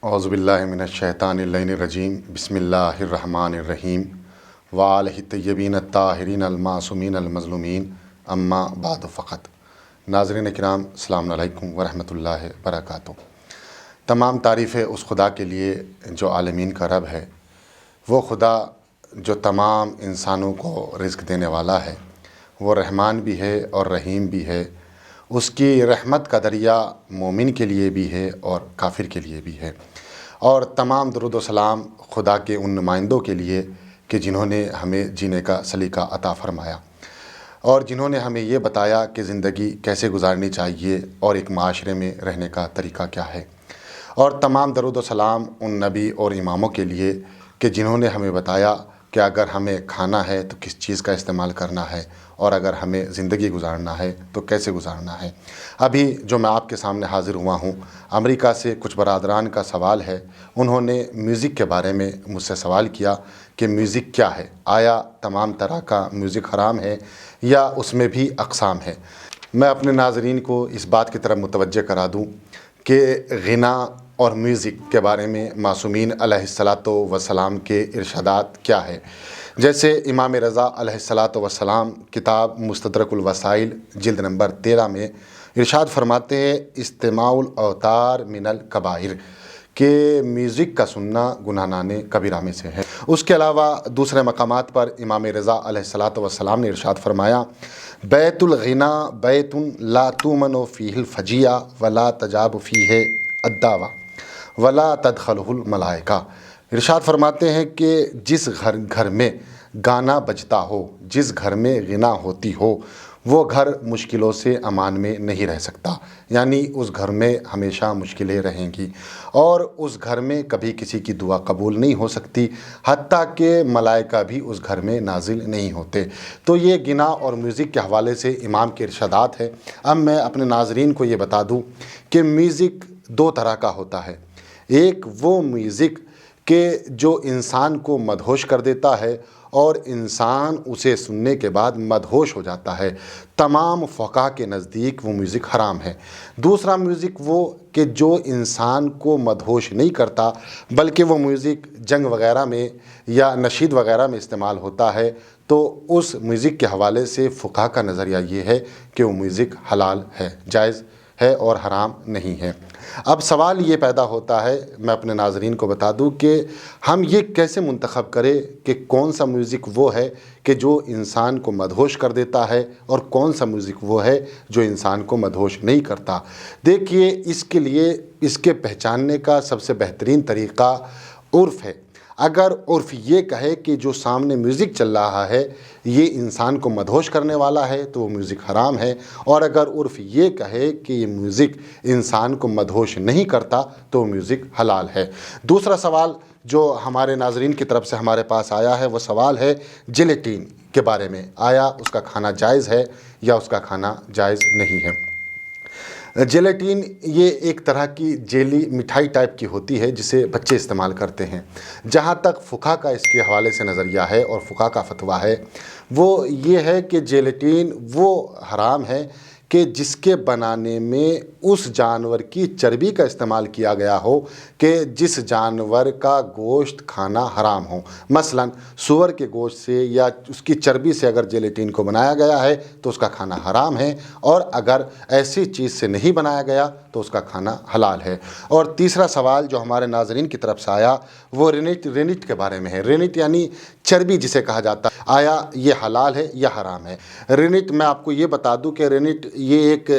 اعوذ باللہ من الشیطان اللعین الرجیم بسم اللہ الرحمن الرحیم وآلہ الطیبین الطاہرین المعصومین المظلومین اما بعد فقط۔ ناظرین کرام، السلام علیکم ورحمۃ اللہ وبرکاتہ۔ تمام تعریفیں اس خدا کے لیے جو عالمین کا رب ہے، وہ خدا جو تمام انسانوں کو رزق دینے والا ہے، وہ رحمان بھی ہے اور رحیم بھی ہے۔ اس کی رحمت کا دریا مومن کے لیے بھی ہے اور کافر کے لیے بھی ہے۔ اور تمام درود و سلام خدا کے ان نمائندوں کے لیے کہ جنہوں نے ہمیں جینے کا سلیقہ عطا فرمایا اور جنہوں نے ہمیں یہ بتایا کہ زندگی کیسے گزارنی چاہیے اور ایک معاشرے میں رہنے کا طریقہ کیا ہے۔ اور تمام درود و سلام ان نبی اور اماموں کے لیے کہ جنہوں نے ہمیں بتایا کہ اگر ہمیں کھانا ہے تو کس چیز کا استعمال کرنا ہے، اور اگر ہمیں زندگی گزارنا ہے تو کیسے گزارنا ہے۔ ابھی جو میں آپ کے سامنے حاضر ہوا ہوں، امریکہ سے کچھ برادران کا سوال ہے۔ انہوں نے میوزک کے بارے میں مجھ سے سوال کیا کہ میوزک کیا ہے، آیا تمام طرح کا میوزک حرام ہے یا اس میں بھی اقسام ہے۔ میں اپنے ناظرین کو اس بات کی طرف متوجہ کرا دوں کہ غنا اور میوزک کے بارے میں معصومین علیہ الصلاۃ والسلام کے ارشادات کیا ہے۔ جیسے امام رضا علیہ الصلاۃ والسلام کتاب مستدرک الوسائل جلد نمبر 13 میں ارشاد فرماتے ہیں، استماع الاوتار من الکبائر، کہ میوزک کا سننا گناہان کبیرہ میں سے ہے۔ اس کے علاوہ دوسرے مقامات پر امام رضا علیہ الصلاۃ والسلام نے ارشاد فرمایا، بیت الغنا بیت لا تؤمن فیہ الفجیہ ولا تجاب فیہ الدعوہ ولا تدخلہ الملائکہ۔ ارشاد فرماتے ہیں کہ جس گھر میں گانا بجتا ہو، جس گھر میں غنا ہوتی ہو، وہ گھر مشکلوں سے امان میں نہیں رہ سکتا، یعنی اس گھر میں ہمیشہ مشکلیں رہیں گی، اور اس گھر میں کبھی کسی کی دعا قبول نہیں ہو سکتی، حتیٰ کہ ملائکہ بھی اس گھر میں نازل نہیں ہوتے۔ تو یہ غنا اور میوزک کے حوالے سے امام کے ارشادات ہے۔ اب میں اپنے ناظرین کو یہ بتا دوں کہ میوزک دو طرح کا ہوتا ہے۔ ایک وہ میوزک کہ جو انسان کو مدہوش کر دیتا ہے اور انسان اسے سننے کے بعد مدہوش ہو جاتا ہے، تمام فقہاء کے نزدیک وہ میوزک حرام ہے۔ دوسرا میوزک وہ کہ جو انسان کو مدہوش نہیں کرتا، بلکہ وہ میوزک جنگ وغیرہ میں یا نشید وغیرہ میں استعمال ہوتا ہے، تو اس میوزک کے حوالے سے فقہاء کا نظریہ یہ ہے کہ وہ میوزک حلال ہے، جائز ہے اور حرام نہیں ہے۔ اب سوال یہ پیدا ہوتا ہے، میں اپنے ناظرین کو بتا دوں کہ ہم یہ کیسے منتخب کریں کہ کون سا میوزک وہ ہے کہ جو انسان کو مدہوش کر دیتا ہے اور کون سا میوزک وہ ہے جو انسان کو مدہوش نہیں کرتا۔ دیکھیے، اس کے لیے اس کے پہچاننے کا سب سے بہترین طریقہ عرف ہے۔ اگر عرف یہ کہے کہ جو سامنے میوزک چل رہا ہے یہ انسان کو مدہوش کرنے والا ہے تو وہ میوزک حرام ہے، اور اگر عرف یہ کہے کہ یہ میوزک انسان کو مدہوش نہیں کرتا تو وہ میوزک حلال ہے۔ دوسرا سوال جو ہمارے ناظرین کی طرف سے ہمارے پاس آیا ہے، وہ سوال ہے جیلیٹین کے بارے میں، آیا اس کا کھانا جائز ہے یا اس کا کھانا جائز نہیں ہے۔ جیلیٹین یہ ایک طرح کی جیلی مٹھائی ٹائپ کی ہوتی ہے جسے بچے استعمال کرتے ہیں۔ جہاں تک فقہاء کا اس کے حوالے سے نظریہ ہے اور فقہاء کا فتویٰ ہے، وہ یہ ہے کہ جیلیٹین وہ حرام ہے کہ جس کے بنانے میں اس جانور کی چربی کا استعمال کیا گیا ہو کہ جس جانور کا گوشت کھانا حرام ہو۔ مثلا سور کے گوشت سے یا اس کی چربی سے اگر جیلیٹین کو بنایا گیا ہے تو اس کا کھانا حرام ہے، اور اگر ایسی چیز سے نہیں بنایا گیا تو اس کا کھانا حلال ہے۔ اور تیسرا سوال جو ہمارے ناظرین کی طرف سے آیا وہ رینٹ کے بارے میں ہے۔ رینٹ یعنی چربی جسے کہا جاتا ہے، آیا یہ حلال ہے یا حرام ہے۔ رینٹ میں آپ کو یہ بتا دوں کہ رینٹ یہ ایک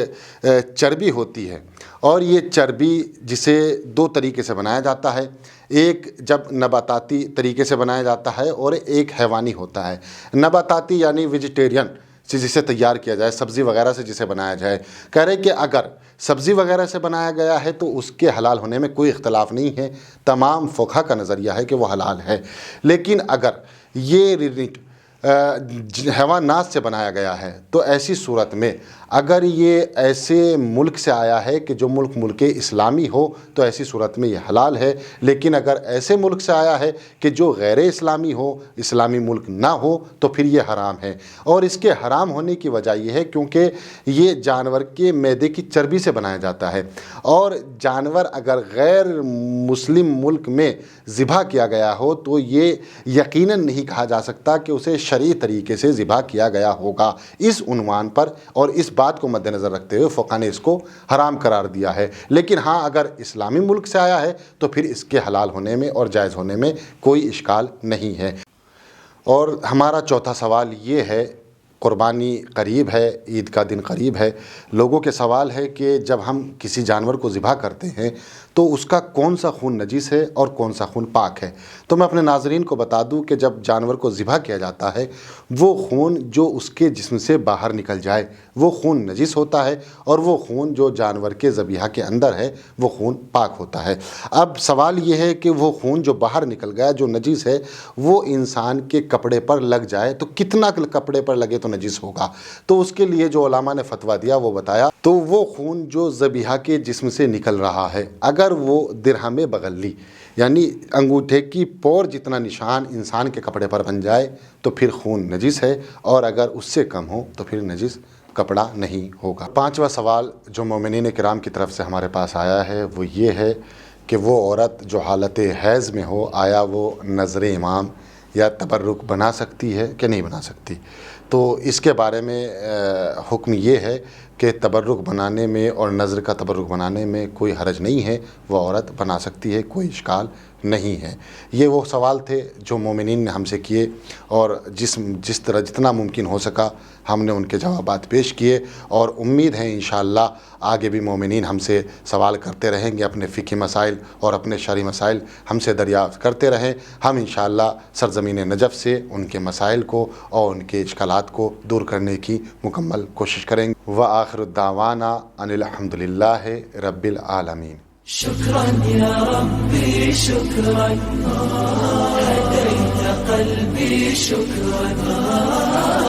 چربی ہوتی ہے، اور یہ چربی جسے دو طریقے سے بنایا جاتا ہے، ایک جب نباتاتی طریقے سے بنایا جاتا ہے اور ایک حیوانی ہوتا ہے۔ نباتاتی یعنی ویجیٹیرین سے جسے تیار کیا جائے، سبزی وغیرہ سے جسے بنایا جائے، کہہ رہے کہ اگر سبزی وغیرہ سے بنایا گیا ہے تو اس کے حلال ہونے میں کوئی اختلاف نہیں ہے، تمام فقہاء کا نظریہ ہے کہ وہ حلال ہے۔ لیکن اگر یہ رینٹ حیوانات سے بنایا گیا ہے تو ایسی صورت میں اگر یہ ایسے ملک سے آیا ہے کہ جو ملک اسلامی ہو تو ایسی صورت میں یہ حلال ہے، لیکن اگر ایسے ملک سے آیا ہے کہ جو غیر اسلامی ہو، اسلامی ملک نہ ہو، تو پھر یہ حرام ہے۔ اور اس کے حرام ہونے کی وجہ یہ ہے کیونکہ یہ جانور کے معدے کی چربی سے بنایا جاتا ہے، اور جانور اگر غیر مسلم ملک میں ذبح کیا گیا ہو تو یہ یقیناً نہیں کہا جا سکتا کہ اسے شرعی طریقے سے ذبح کیا گیا ہوگا۔ اس عنوان پر اور اس بات کو مد نظر رکھتے ہوئے فقہ نے اس کو حرام قرار دیا ہے۔ لیکن ہاں، اگر اسلامی ملک سے آیا ہے تو پھر اس کے حلال ہونے میں اور جائز ہونے میں کوئی اشکال نہیں ہے۔ اور ہمارا چوتھا سوال یہ ہے، قربانی قریب ہے، عید کا دن قریب ہے، لوگوں کے سوال ہے کہ جب ہم کسی جانور کو ذبح کرتے ہیں تو اس کا کون سا خون نجس ہے اور کون سا خون پاک ہے۔ تو میں اپنے ناظرین کو بتا دوں کہ جب جانور کو ذبح کیا جاتا ہے، وہ خون جو اس کے جسم سے باہر نکل جائے وہ خون نجس ہوتا ہے، اور وہ خون جو جانور کے ذبیحہ کے اندر ہے وہ خون پاک ہوتا ہے۔ اب سوال یہ ہے کہ وہ خون جو باہر نکل گیا، جو نجس ہے، وہ انسان کے کپڑے پر لگ جائے تو کتنا کپڑے پر لگے تو نجس ہوگا؟ تو اس کے لیے جو علماء نے فتویٰ دیا وہ بتایا، تو وہ خون جو ذبیحہ کے جسم سے نکل رہا ہے، اگر وہ درہم بغلی یعنی انگوٹھے کی پور جتنا نشان انسان کے کپڑے پر بن جائے تو پھر خون نجس ہے، اور اگر اس سے کم ہو تو پھر نجس کپڑا نہیں ہوگا۔ پانچواں سوال جو مومنین کرام کی طرف سے ہمارے پاس آیا ہے وہ یہ ہے کہ وہ عورت جو حالت حیض میں ہو، آیا وہ نظر امام یا تبرک بنا سکتی ہے کہ نہیں بنا سکتی؟ تو اس کے بارے میں حکم یہ ہے کہ تبرک بنانے میں اور نظر کا تبرک بنانے میں کوئی حرج نہیں ہے، وہ عورت بنا سکتی ہے، کوئی اشکال نہیں ہے۔ یہ وہ سوال تھے جو مومنین نے ہم سے کیے، اور جس طرح جتنا ممکن ہو سکا ہم نے ان کے جوابات پیش کیے، اور امید ہے انشاءاللہ آگے بھی مومنین ہم سے سوال کرتے رہیں گے، اپنے فقہی مسائل اور اپنے شرعی مسائل ہم سے دریافت کرتے رہیں۔ ہم انشاءاللہ سرزمین نجف سے ان کے مسائل کو اور ان کے اشکالات کو دور کرنے کی مکمل کوشش کریں گے۔ وآخر الدعوانا ان الحمد للہ رب العالمین۔ شكرا يا ربي شكرا، هديت قلبي شكرا.